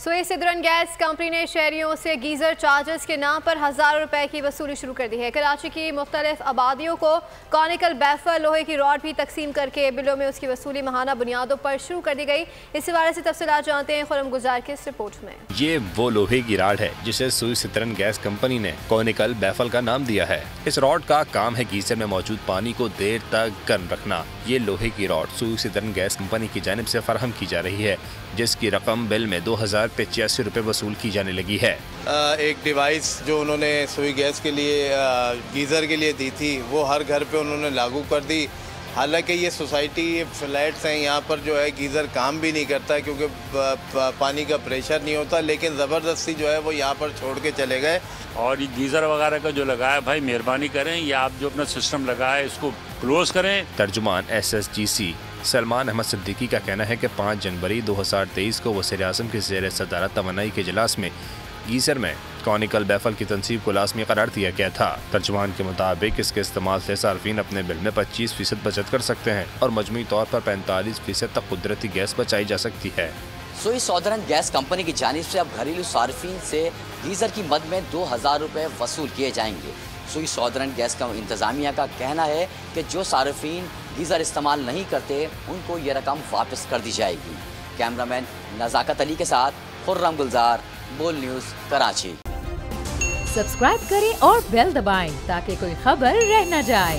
सुई सिदरन gas company ने शहरियों से गीजर चार्जेस के नाम पर हज़ारों रुपए की वसूली शुरू कर दी है। कराची की मुख्तलिफ आबादियों को कॉनिकल बैफर लोहे की रॉड भी तकसीम करके बिलों में उसकी वसूली माहाना बुनियादों पर शुरू कर दी गई। इस हवाले से तफसीलात जानते हैं खुरम गुजार की इस रिपोर्ट में। ये वो लोहे की रॉड है जिसे सुई सिदरन गैस कंपनी ने कॉनिकल बैफल का नाम दिया है। इस रॉड का काम है गीजर में मौजूद पानी को देर तक गर्म रखना। ये लोहे की रॉड सुई सिदरन गैस कंपनी की जानिब से फराहम की जा रही है, जिसकी रकम बिल में 2085 रुपए वसूल की जाने लगी है। एक डिवाइस जो उन्होंने सुई गैस के लिए गीज़र के लिए दी थी वो हर घर पे उन्होंने लागू कर दी। हालांकि ये सोसाइटी फ्लैट्स हैं, यहाँ पर जो है गीज़र काम भी नहीं करता क्योंकि पानी का प्रेशर नहीं होता, लेकिन ज़बरदस्ती जो है वो यहाँ पर छोड़ के चले गए। और ये गीज़र वगैरह का जो लगाया, भाई मेहरबानी करें, या आप जो अपना सिस्टम लगाया इसको क्लोज करें। तर्जुमान SSGC सलमान अहमद सिद्दीकी का कहना है कि 5 जनवरी 2023 को वज़ीर-ए-आज़म के ज़ेर सदारत तवानाई के इजलास में गीज़र में कॉनिकल बैफल की तनसीब को लाज़मी करार दिया गया था। तर्जुमान के मुताबिक इसके इस्तेमाल से सार्फिन अपने बिल में 25% बचत कर सकते हैं और मजमूई तौर पर 45% तक कुदरती गैस बचाई जा सकती है। सुई सिदरन गैस कंपनी की जानिब से अब घरेलू सार्फिन से गीज़र की मद में 2000 रुपये वसूल किए जाएंगे। सुई सिदरन गैस का इंतज़ामिया का कहना है कि जो सार्फिन गीज़र इस्तेमाल नहीं करते उनको ये रकम वापस कर दी जाएगी। कैमरामैन नज़ाकत अली के साथ खुर्रम गुलजार, बोल न्यूज़, कराची। सब्सक्राइब करें और बेल दबाएं ताकि कोई खबर रह न जाए।